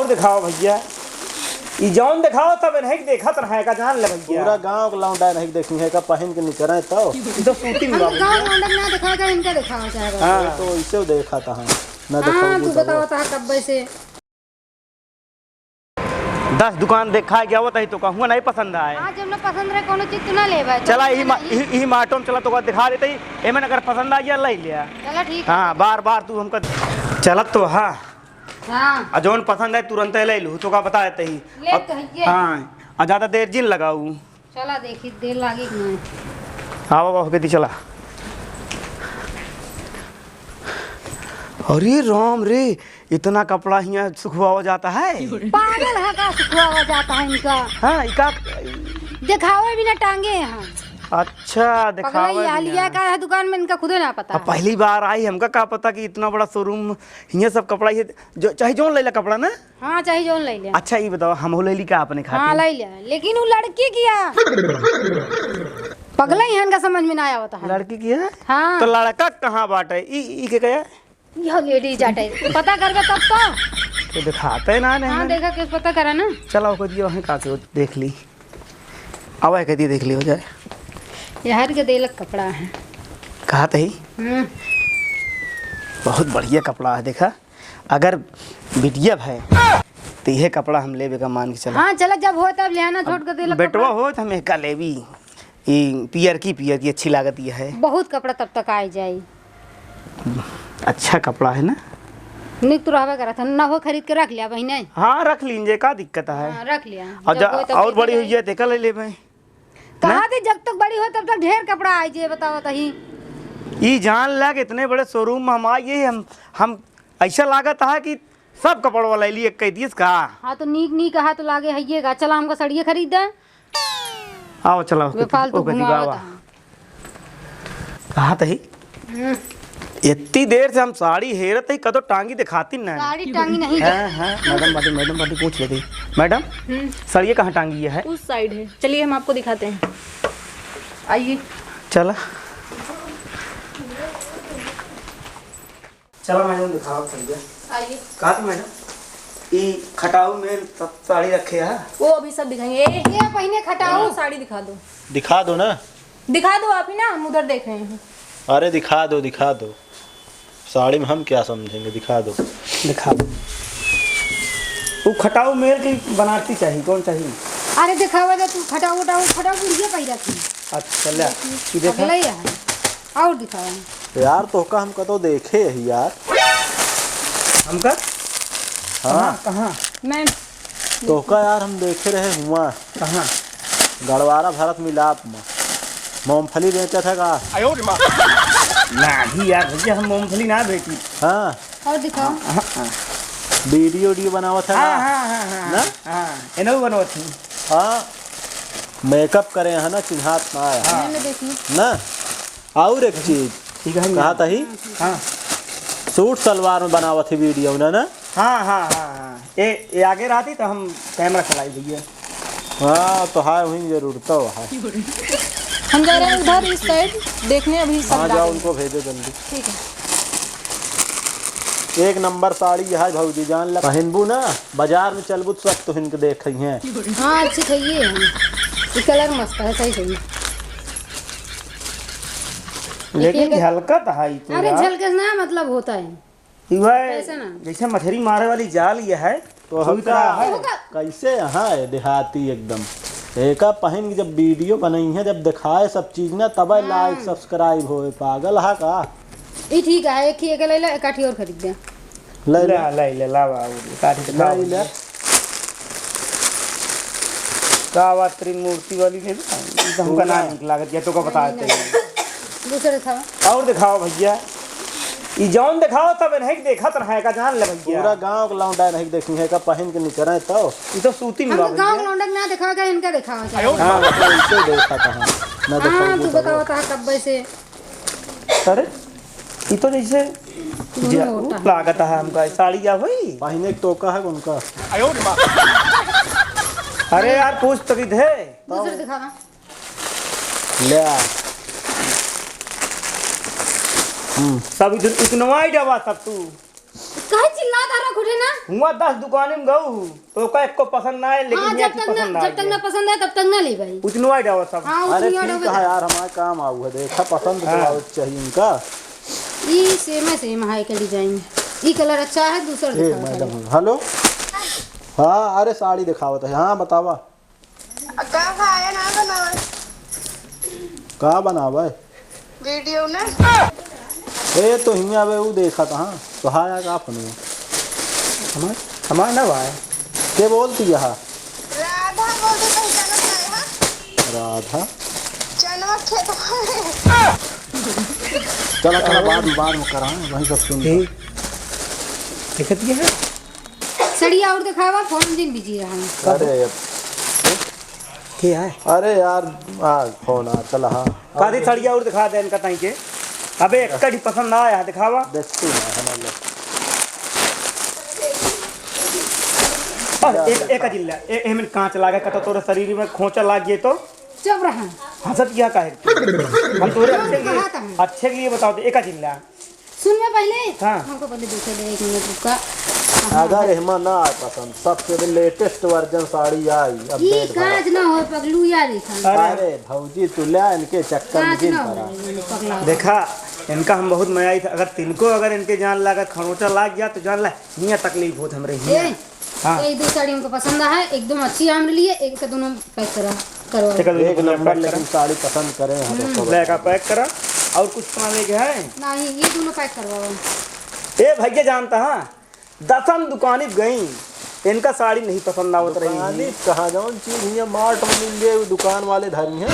और दिखाओ भैया, ई जौन दिखाओ तब नहीं देखत रहे का जान ले भैया। पूरा गांव के लौंडा नहीं देखी है का पहन के निकले तो ई तो शूटिंग बा गांव लौंडा ना दिखाओ का इनका दिखाओ चाहेगा। हां तो इसे देखा था ना हां देखो तू बताओ ता कब से 10 दुकान देखा गया वो तो कहूँगा नहीं पसंद आए। हां जब ना पसंद रहे कोनो चीज तू ना लेबा। चला यही माटो में चला तो दिखा देते ही एमन अगर पसंद आ गया ले लिया। चला ठीक। हाँ बार बार तू हमको चलत तो हाँ हां जौन पसंद है तुरंत ले लू तो का बता देते ही ले कहिए। हाँ और ज्यादा देर जिन लगाऊ। चला देखी देर लागी कि नहीं। हाँ बाबा हो गई चला। अरे राम रे इतना कपड़ा यहाँ सुखवावा जाता है। पागल है का सुखवावा जाता है इनका। हाँ इका दिखावे बिना टांगे यहाँ। अच्छा दिखावे लिया का है दुकान में इनका खुद ना पता। पहली बार आई हमका का पता कि इतना बड़ा शोरूम यहाँ सब कपड़ा ये जो चाहे जोन ले ला कपड़ा ना। हाँ चाहे जोन ले लिया। अच्छा ये बताओ हम ले ली का अपने खाते। हाँ ले लिया लेकिन वो लड़की किया पगला ही इनका समझ में ना आया होता है। लड़की की है। हाँ तो लड़का कहाँ बाटे ई के कया यह लेडी जाटे पता करबे तब तो दिखाते ना नहीं। हाँ देखा किस पता करा ना। चलो को दियो वहीं का के देख ली अब कह दी देख ली हो जाए। यार के देलक कपड़ा है कहा ही बहुत बढ़िया कपड़ा है देखा अगर बिटिया है तो यह कपड़ा हम लेबे का मान के चला। हाँ चला जब हो तब ले आना छोड़ कर देलक बेटवा हो तो हम का लेबी ये पियर की अच्छी लागत ये है। बहुत कपड़ा तब तक आ जाए। अच्छा कपड़ा है ना निक तो रहबे करा था ना हो खरीद के रख लिया बहने। हाँ रख लीजिए का दिक्कत है। हाँ, रख लिया और बड़ी हुई है देखा ले ले भाई कहा थे जब तक बड़ी हो तब तक ढेर कपड़ा आ जाए बताओ तही। ये जान लग इतने बड़े शोरूम में हम आइए हम ऐसा लागत है कि सब कपड़ वाला लिए कह दिए का। हाँ तो नीक कहा तो लागे हइएगा चला हमको सड़िए खरीद दे। आओ चलो फालतू कहा तही इतनी देर से हम साड़ी हेरत ही कदो टांगी दिखाती ना। साड़ी टांगी नहीं हाँ मैडम बाटी पूछ लेती मैडम साड़ी कहाँ टांगी है। उस साइड है चलिए हम आपको दिखाते हैं आइए। चला चलो मैडम दिखाओ आइए। कहा था मैडम ये खटाऊ में साड़ी रखे है वो अभी सब दिखाएंगे ये पहने खटाओ साड़ी दिखा दो ना दिखा दो आप ही ना हम उधर देख रहे हैं। अरे दिखा दो साड़ी में हम क्या समझेंगे दिखा दो वो खटाऊ मेल की बनारसी चाहिए कौन चाहिए। अरे दिखावा दे तू खटाओ बुढ़िया पहिरा थी। अच्छा ले ये देखा अगला है और दिखावा यार तो का हम कतो देखे है यार हमका। हाँ कहाँ मैं तो का यार हम देखे रहे हुआ कहाँ गढ़वारा भारत मिलाप में मूंगफली बेचा था का। नहीं यार भैया हम मूंगफली ना बेची। हाँ और दिखाओ वीडियो बनावा था ना। इन्हों बनवा थी। हाँ मेकअप करे है ना चिन्हात ना आया मैंने देखी ना। और एक चीज ठीक है कहा था ही हाँ सूट सलवार में बनावा थी वीडियो ना। हाँ ये आगे रहती तो हम कैमरा चलाई भैया। हाँ तो है वही जरूर तो है। हम जा रहे हैं उधर इस साइड देखने अभी सब हाँ डालेंगे। जाओ उनको भेजो जल्दी। ठीक है एक नंबर साड़ी है भौजी जान ला पहनबू ना बाजार में चलबू तो सब तो इनके देख रही हैं। हाँ अच्छी चाहिए ये कलर मस्त है सही सही। लेकिन झलकत है तो अरे यार। झलके ना मतलब होता है वह ना जैसे मछली मारे वाली जाल ये है तो हम कैसे है देहाती एकदम एक पहन के जब वीडियो बनाई है जब दिखाए सब चीज ना तब लाइक सब्सक्राइब होए पागल है का। ये ठीक है एक ही एक ले ले इकट्ठी और खरीद दे। ले ला बाबू काठी तो ले का बात त्रिमूर्ति वाली ने हमका ना लागत या तो का बता देते हैं। दूसरे दिखाओ और दिखाओ भैया ई जौन दिखाओ तब नहीं देखत रहे का जान ले भैया। पूरा गांव के लौंडा नहीं देखी है का पहन के निकले तो ये तो शूटिंग बा हम गांव लौंडा ना दिखाओ का इनका दिखाओ चाहिए। हाँ तो इसे देखा था ना हाँ तू देखो बताओ ता कब से। अरे ये तो जैसे लागत है हमका साड़ी या भाई पहने तो का है उनका। अरे यार पूछ तो किधे दूसरे दिखावा ले सब इतनवा ही डबा सब तू कहे चिल्ला कहा था रख उठे ना। हुआ 10 दुकानें में गऊ तो का एक को पसंद ना आए हाँ, लेकिन ये जब तक पसंद ना पसंद है तब तक ना ले भाई। उतनो आई जाओ सब। हाँ अरे उतनी ठीक है यार, हमारे काम आऊ है, देखा पसंद तो आऊ चाहिए इनका। ये सेम है का डिजाइन। ये कलर अच्छा है, दूसरा ए दिखाओ। Madam, hello. हाँ अरे साड़ी दिखावत है। हाँ बतावा का बनावा है वीडियो ना। ए तो हिया वे वो देखा था। हाँ तो हाँ यार का फनु हमार ना भाई के बोलती है? हाँ राधा बोलते पहचानत नहीं है। राधा चनवा खेत चला चला बाद में करा वही सब सुन। दिखत ये है सड़िया और दिखावा, फोन दिन बिजी रहा है। अरे क्या है अरे यार फोन आ चला। हाँ कादी सड़िया और दिखा दे इनका ताई के। अबे एक कड़ी पसंद ना आया दिखावा। देखती ना हमारे एक जिल्ला एमन कांच लागे कतो तोरे शरीर में खोचा लाग गए तो चुप रहा। हंसत क्या काहे हम तोरे अच्छे के लिए बताओ तो एक जिल्ला सुन में पहले। हाँ। हमको पहले देखे दे 1 मिनट रुका। अगर रहमा ना आए पसंद, सबसे लेटेस्ट वर्जन साड़ी आई ये अपडेट कांच ना हो पगलू या देखा। अरे भौजी तू ले इनके चक्कर में कांच जिन ना हो पड़ा। पगला। देखा इनका हम बहुत मजा आई था। अगर तिनको अगर इनके जान लगा खरोचा लाग गया तो जान ला हियां तकलीफ होत हमरे हियां। ए हाँ। ये 2 साड़ी हमको पसंद है, एकदम अच्छी है हमरे लिए। एक का दोनों पैक करा करवा। ठीक है एक नंबर लेकिन साड़ी पसंद करें हम तो लेका पैक करा और कुछ पाने के है नहीं, ये दोनों पैक करवाओ। ए भैया जानता हाँ 10 दुकानें गई इनका साड़ी नहीं पसंद आवत दुकानी रही। कहाँ जाऊँ चीज हियां मार्ट में मिल गए, दुकान वाले धरी हैं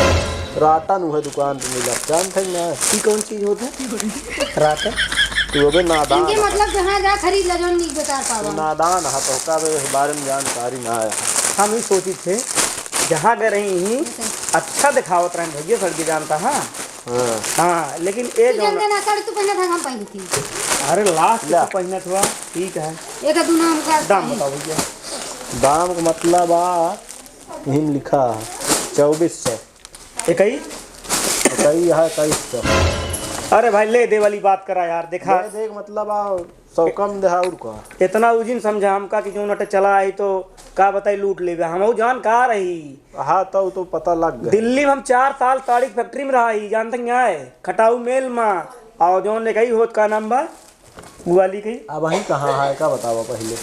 राटा नु है दुकान पे मिला जानते हैं ना। ये कौन चीज होता है रात तू अबे नादान इनके मतलब जहाँ जा खरीद ला जो नहीं बता तू पावा। नादान है तो का इस बारे में जानकारी ना है। हम ही सोची थे जहाँ गए रही ही अच्छा दिखावत रहे भैया सड़के जानता हाँ। हाँ हाँ लेकिन ए तू जानते ना साड़ी तू पहना था, हम पहनी थी। अरे लास्ट ला। तो पहना था ठीक है। एक दोनों हमका दाम बताओ भैया। दाम का मतलब यही लिखा है 2400। एक ही कई है 2300। अरे भाई ले दे वाली बात करा यार देखा देख मतलब 100 कम दे और का इतना उजिन समझा हमका कि जो नट चला आई तो का बताई लूट ले हम जान कहा रही। हाँ तो पता लग गया। दिल्ली में हम 4 साल साड़ी फैक्ट्री में रहा ही जानते क्या है खटाऊ मेल में और जो ने कही होत का नाम बा गुआली कही। अब वहीं कहाँ है का बतावा पहले।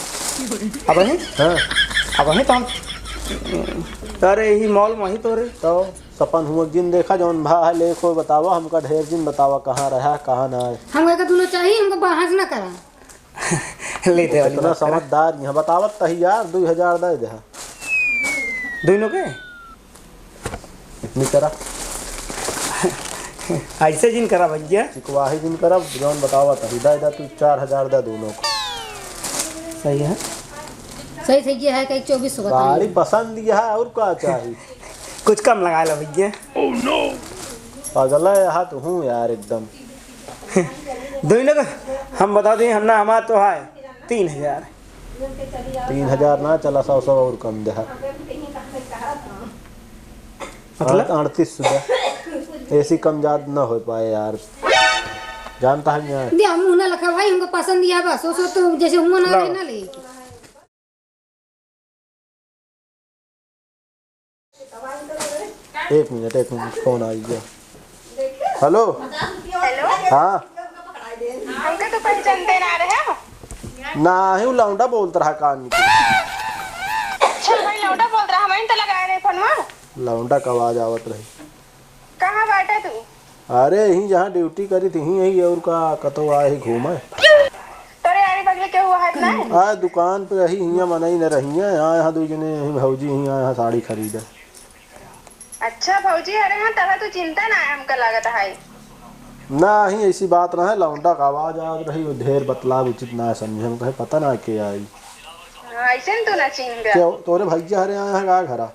अब वहीं हाँ अब वहीं तो हम अरे यही मॉल में ही तो रे तो सपन हुआ जिन देखा जौन भा है लेखो बतावा हमका ढेर जिन बतावा कहाँ रहा कहाँ ना है। हमको का दोनों चाहिए, हमको बहस ना करा। ले दे वाली इतना बात करा। समझदार यहाँ बतावत तही यार 2000 दे दे दोनों के इतनी करा ऐसे जिन करा भैया चिकवाही जिन करब जौन बतावा तही दे तू 4000 दे दोनों को। सही है। सही सही ये है कि 2400 साड़ी बताइए। पसंद यह है और क्या चाहिए। कुछ कम लगा लो भैया। पागल है यहाँ तो हूँ यार एकदम। दोनों का हम बता दें हम ना हमारा तो है 3000। 3000 ना चला 100 और कम दे मतलब 3800 दे ऐसी कम ज्यादा न हो पाए यार जानता है यार। दिया मुंह ना लखा भाई, हमको पसंद दिया बस सो तो जैसे हुआ ना लाओ। रहे ना ले। एक मिनट फोन आ गया। हेलो हेलो हाँ हमके तो पहचानते ना रहे हो। ना ही लौंडा बोलता रहा कान की। अच्छा भाई लौटा बोल रहा हमें तो लगाए रहे फोन में। लौंडा का आवाज आवत रही। कहाँ बैठे तू? अरे यही जहाँ ड्यूटी करी थी यही और का कतो आए घूमे तोरे यारी बगले के हुआ है ना। आ दुकान पे रही हियाँ मनाई न रही है यहाँ दो जने यहीं भौजी यहाँ साड़ी खरीदे। अच्छा भौजी अरे हाँ तब तो चिंता ना है हमका लागत है। ना ही ऐसी बात ना है लौंडा का आवाज आ रही वो ढेर बतलाव उचित ना समझे हम कहे पता ना के आई हाँ, ऐसे न तू ना चिन गया। क्या तोरे भैया हरे आए हैं का घरा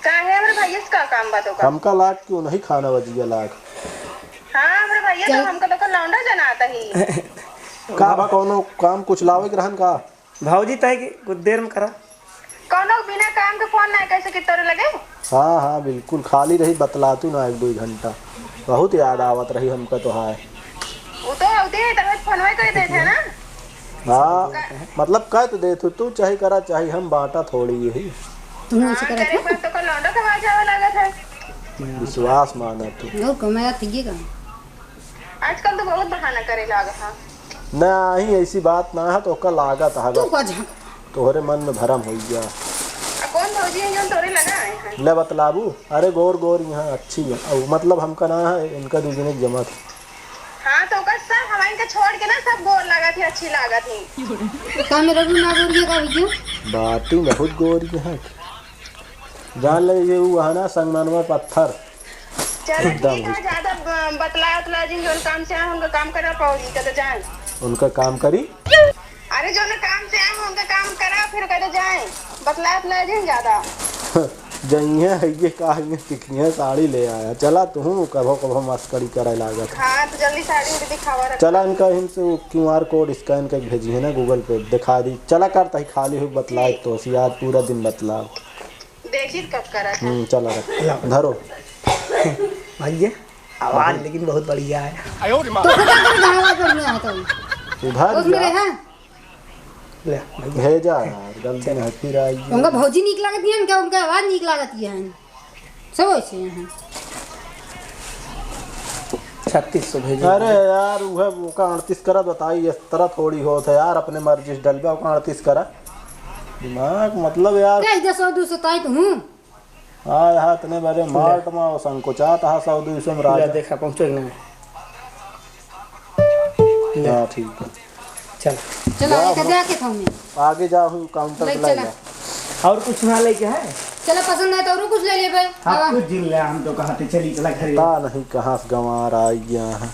कहाँ है हमारे भैया का काम बातों का। हमका लाख क्यों नहीं खाना बजिया लाख। हाँ हमारे भैया तो हमका तो लौंडा जना आता ही। का बा कोनो काम कुछ लावे के रहन का भाजी तय कि कुछ देर में करा। कौनो बिना काम के फोन ना कैसे कि तोरे लगे। हाँ हाँ बिल्कुल खाली रही बतलातू ना 1-2 घंटा बहुत याद आवत रही हमका तो है। वो तो होती तब फोन कर देते ना। हाँ मतलब कह तो दे तू चाहे करा चाहे हम बांटा थोड़ी यही तुम ऐसे करत तेरे पास तो को लौंडा कमा जावे लागत है। विश्वास माना तू हो कमाया थी का आजकल तो बहुत बहाना करे लागत है। ना ही ऐसी बात ना है तो ओका लागत है तू का झांक तोहरे मन में भरम हो गया। कौन भौजी है जो तोरे लगा है? ले बतलाबू अरे गोर गोर यहाँ अच्छी है और मतलब हमका ना है इनका दूसरे जमा था। हाँ तो का सब हमारे का छोड़ के ना सब गोर लगा थी अच्छी लागत थी। का मेरा भी ना बोल गया का भैया बाती बहुत गोरी है जान ले ये वो है ना संगमरमर पत्थर चलो ठीक है ज्यादा बतला जिन जो काम से आए उनका काम करा पाओगी कद जाए। उनका काम करी अरे जो ना काम से आए उनका काम करा फिर कद जाए बतला जिन ज्यादा। जइए है ये कहा तिखिए साड़ी ले आया चला तू कभो कभो मस्करी करे लागत। हाँ तो जल्दी साड़ी उड़ी दिखावा रख। चला इनका इनसे QR कोड स्कैन करके भेजी है ना गूगल पे दिखा दी चला करता ही खाली हो बतलाए तो याद पूरा दिन बतला देखी कब करा था। चला रख धरो भैया आवाज लेकिन बहुत बढ़िया है। तो क्या कर गावा बढ़िया है तो उधर उसमें जा रहा ले भेजा यार गलती में फिर आई उनका भौजी निक लागत है उनका उनका आवाज निक लागत है सब ऐसे हैं 3600 भेजो। अरे यार वो का 38 करा बताई इस तरह थोड़ी हो था यार अपने मर्जी से डलबा का 38 करा दिमाग मतलब यार क्या इधर 100 200 ताई तो हूं हाँ यहाँ इतने बड़े मार्ट में वो संकोचात हा 100 200 में ले राजा देखा पहुंचो कि नहीं? हाँ ठीक है चल चलो एक जाके था मैं आगे जाऊँ काउंटर ले पे चला जा और कुछ ना लेके है चलो पसंद है तो और कुछ ले ले भाई आप कुछ जिन ले हम तो कहते चली चला घर पता नहीं कहाँ से गंवार आई यहाँ